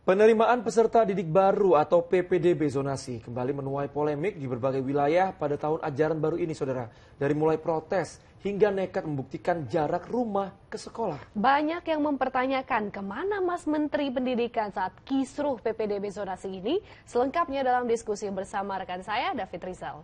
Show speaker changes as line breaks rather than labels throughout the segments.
Penerimaan peserta didik baru atau PPDB zonasi kembali menuai polemik di berbagai wilayah pada tahun ajaran baru ini, saudara. Dari mulai protes hingga nekat membuktikan jarak rumah ke sekolah.
Banyak yang mempertanyakan kemana Mas Menteri Pendidikan saat kisruh PPDB zonasi ini. Selengkapnya dalam diskusi bersama rekan saya, David Rizal.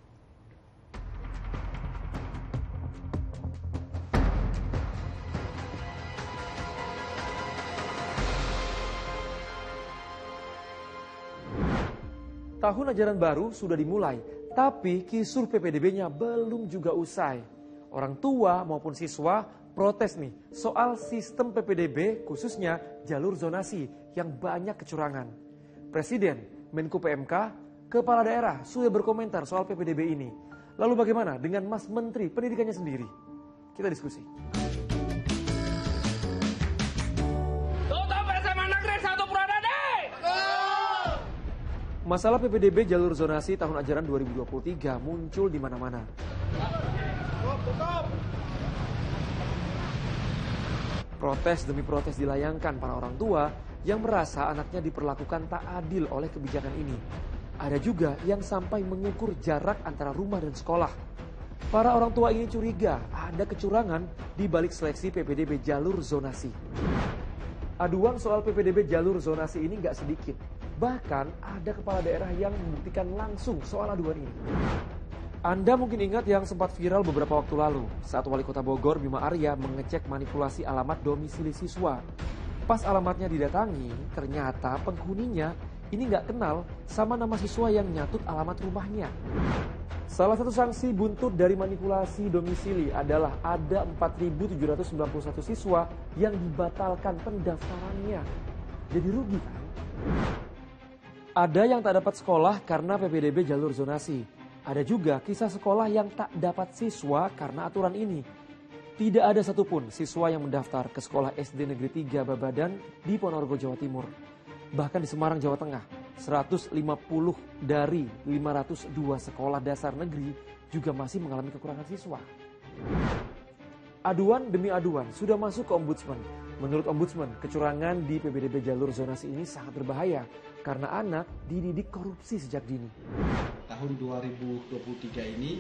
Tahun ajaran baru sudah dimulai, tapi kisruh PPDB-nya belum juga usai. Orang tua maupun siswa protes nih soal sistem PPDB khususnya jalur zonasi yang banyak kecurangan. Presiden, Menko PMK, kepala daerah sudah berkomentar soal PPDB ini. Lalu bagaimana dengan Mas Menteri Pendidikannya sendiri? Kita diskusi. Masalah PPDB jalur zonasi tahun ajaran 2023 muncul di mana-mana. Protes demi protes dilayangkan para orang tua yang merasa anaknya diperlakukan tak adil oleh kebijakan ini. Ada juga yang sampai mengukur jarak antara rumah dan sekolah. Para orang tua ini curiga ada kecurangan di balik seleksi PPDB jalur zonasi. Aduan soal PPDB jalur zonasi ini nggak sedikit. Bahkan ada kepala daerah yang membuktikan langsung soal aduan ini. Anda mungkin ingat yang sempat viral beberapa waktu lalu saat Wali Kota Bogor Bima Arya mengecek manipulasi alamat domisili siswa. Pas alamatnya didatangi, ternyata penghuninya ini nggak kenal sama nama siswa yang nyatut alamat rumahnya. Salah satu sanksi buntut dari manipulasi domisili adalah ada 4.791 siswa yang dibatalkan pendaftarannya. Jadi rugi kan? Ada yang tak dapat sekolah karena PPDB jalur zonasi. Ada juga kisah sekolah yang tak dapat siswa karena aturan ini. Tidak ada satupun siswa yang mendaftar ke sekolah SD Negeri 3 Babadan di Ponorogo, Jawa Timur. Bahkan di Semarang, Jawa Tengah, 150 dari 502 sekolah dasar negeri juga masih mengalami kekurangan siswa. Aduan demi aduan sudah masuk ke Ombudsman. Menurut Ombudsman, kecurangan di PPDB jalur zonasi ini sangat berbahaya karena anak dididik korupsi sejak dini.
Tahun 2023 ini,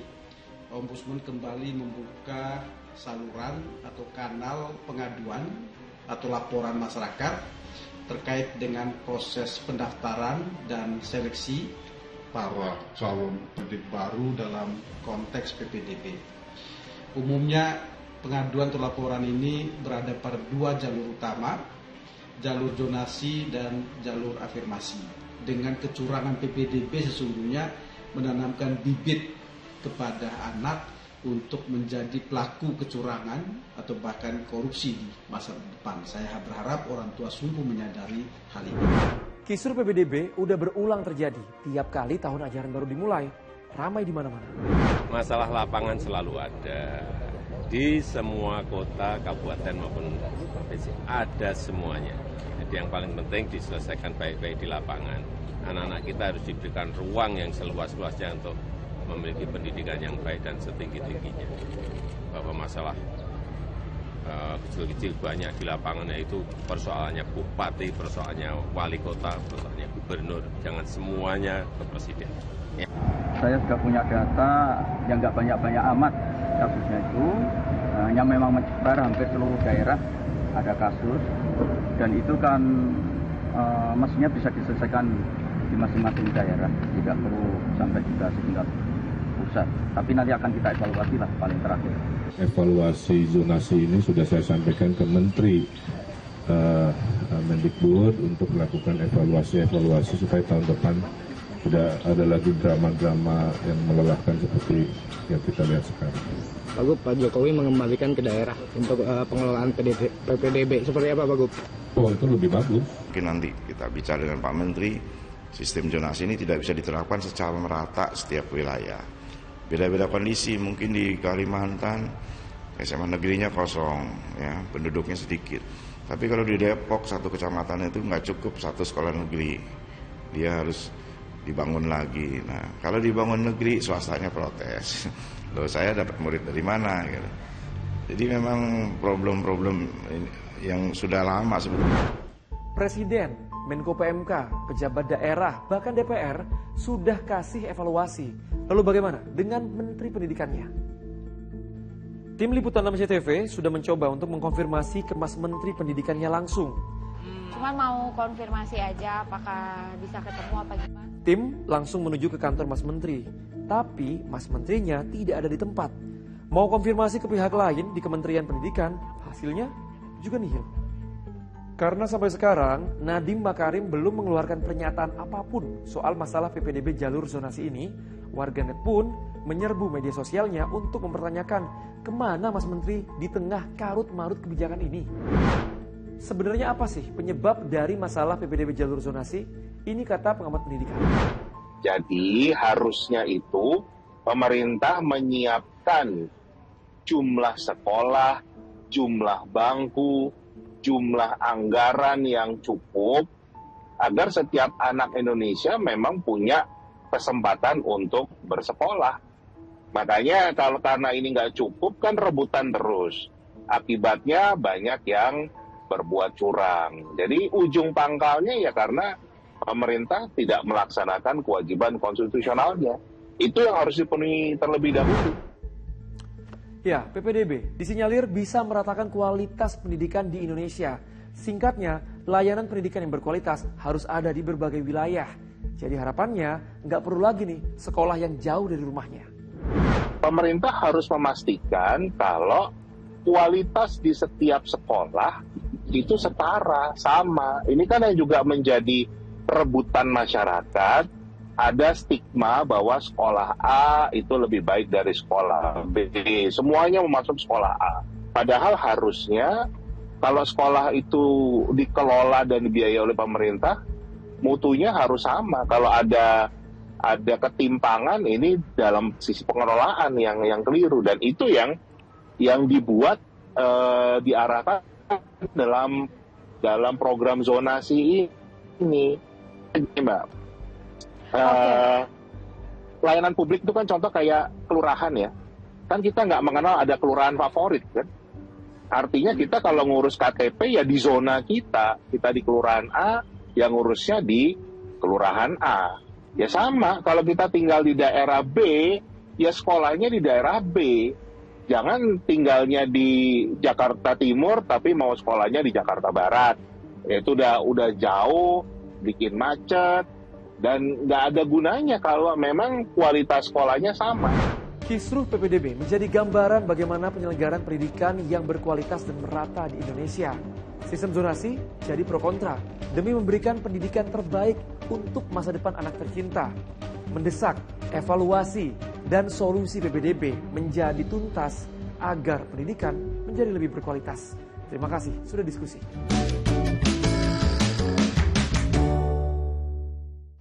Ombudsman kembali membuka saluran atau kanal pengaduan atau laporan masyarakat terkait dengan proses pendaftaran dan seleksi para calon pendidik baru dalam konteks PPDB. Umumnya pengaduan atau laporan ini berada pada dua jalur utama, jalur zonasi dan jalur afirmasi. Dengan kecurangan PPDB sesungguhnya menanamkan bibit kepada anak untuk menjadi pelaku kecurangan atau bahkan korupsi di masa depan. Saya berharap orang tua sungguh menyadari hal ini.
Kisruh PPDB udah berulang terjadi tiap kali tahun ajaran baru dimulai, ramai di mana-mana.
Masalah lapangan selalu ada. Di semua kota, kabupaten maupun provinsi ada semuanya. Jadi yang paling penting diselesaikan baik-baik di lapangan. Anak-anak kita harus diberikan ruang yang seluas-luasnya untuk memiliki pendidikan yang baik dan setinggi-tingginya. Bahwa masalah kecil-kecil banyak di lapangan, yaitu persoalannya bupati, persoalannya wali kota, persoalannya gubernur. Jangan semuanya ke presiden. Ya.
Saya sudah punya data yang nggak banyak-banyak amat kasusnya itu, hanya memang menyebar hampir seluruh daerah ada kasus, dan itu kan mestinya bisa diselesaikan di masing-masing daerah, tidak perlu sampai juga setingkat pusat. Tapi nanti akan kita evaluasi lah paling terakhir.
Evaluasi zonasi ini sudah saya sampaikan ke Menteri Mendikbud untuk melakukan evaluasi supaya tahun depan tidak ada lagi drama-drama yang melelahkan seperti yang kita lihat sekarang.
Pak Gub, Pak Jokowi mengembalikan ke daerah untuk pengelolaan PPDB. Seperti apa Pak Gub?
Oh, itu lebih bagus.
Mungkin nanti kita bicara dengan Pak Menteri, sistem zonasi ini tidak bisa diterapkan secara merata setiap wilayah. Beda-beda kondisi, mungkin di Kalimantan SMA negerinya kosong, ya, penduduknya sedikit. Tapi kalau di Depok satu kecamatan itu nggak cukup satu sekolah negeri, dia harus dibangun lagi. Nah, kalau dibangun negeri, swastanya protes. Loh, saya dapat murid dari mana? Gitu. Jadi memang problem-problem yang sudah lama sebetulnya.
Presiden, Menko PMK, pejabat daerah, bahkan DPR sudah kasih evaluasi. Lalu bagaimana dengan Menteri Pendidikannya? Tim Liputan 6 CTV sudah mencoba untuk mengkonfirmasi ke Mas Menteri Pendidikannya langsung.
Cuman mau konfirmasi aja apakah bisa ketemu apa gimana.
Tim langsung menuju ke kantor Mas Menteri, tapi Mas Menterinya tidak ada di tempat. Mau konfirmasi ke pihak lain di Kementerian Pendidikan, hasilnya juga nihil. Karena sampai sekarang, Nadiem Makarim belum mengeluarkan pernyataan apapun soal masalah PPDB jalur zonasi ini, warganet pun menyerbu media sosialnya untuk mempertanyakan kemana Mas Menteri di tengah karut-marut kebijakan ini. Sebenarnya apa sih penyebab dari masalah PPDB jalur zonasi? Ini kata pengamat pendidikan.
Jadi harusnya itu pemerintah menyiapkan jumlah sekolah, jumlah bangku, jumlah anggaran yang cukup agar setiap anak Indonesia memang punya kesempatan untuk bersekolah. Makanya kalau karena ini nggak cukup kan rebutan terus. Akibatnya banyak yang berbuat curang. Jadi ujung pangkalnya ya karena pemerintah tidak melaksanakan kewajiban konstitusionalnya. Itu yang harus dipenuhi terlebih dahulu.
Ya, PPDB disinyalir bisa meratakan kualitas pendidikan di Indonesia. Singkatnya, layanan pendidikan yang berkualitas harus ada di berbagai wilayah. Jadi harapannya nggak perlu lagi nih sekolah yang jauh dari rumahnya.
Pemerintah harus memastikan kalau kualitas di setiap sekolah itu setara, sama. Ini kan yang juga menjadi perebutan masyarakat. Ada stigma bahwa sekolah A itu lebih baik dari sekolah B. Semuanya mau masuk sekolah A. Padahal harusnya kalau sekolah itu dikelola dan dibiayai oleh pemerintah, mutunya harus sama. Kalau ada ketimpangan ini dalam sisi pengelolaan yang keliru, dan itu yang dibuat diarahkan dalam program zonasi ini, Mbak. Pelayanan publik itu kan contoh kayak kelurahan ya. Kan kita nggak mengenal ada kelurahan favorit kan. Artinya kita kalau ngurus KTP ya di zona kita di kelurahan A, yang ngurusnya di kelurahan A. Ya sama, kalau kita tinggal di daerah B, ya sekolahnya di daerah B. Jangan tinggalnya di Jakarta Timur tapi mau sekolahnya di Jakarta Barat. Ya, itu udah jauh, bikin macet. Dan nggak ada gunanya kalau memang kualitas sekolahnya sama.
Kisruh PPDB menjadi gambaran bagaimana penyelenggaraan pendidikan yang berkualitas dan merata di Indonesia. Sistem zonasi jadi pro kontra demi memberikan pendidikan terbaik untuk masa depan anak tercinta. Mendesak evaluasi dan solusi PPDB menjadi tuntas agar pendidikan menjadi lebih berkualitas. Terima kasih sudah diskusi.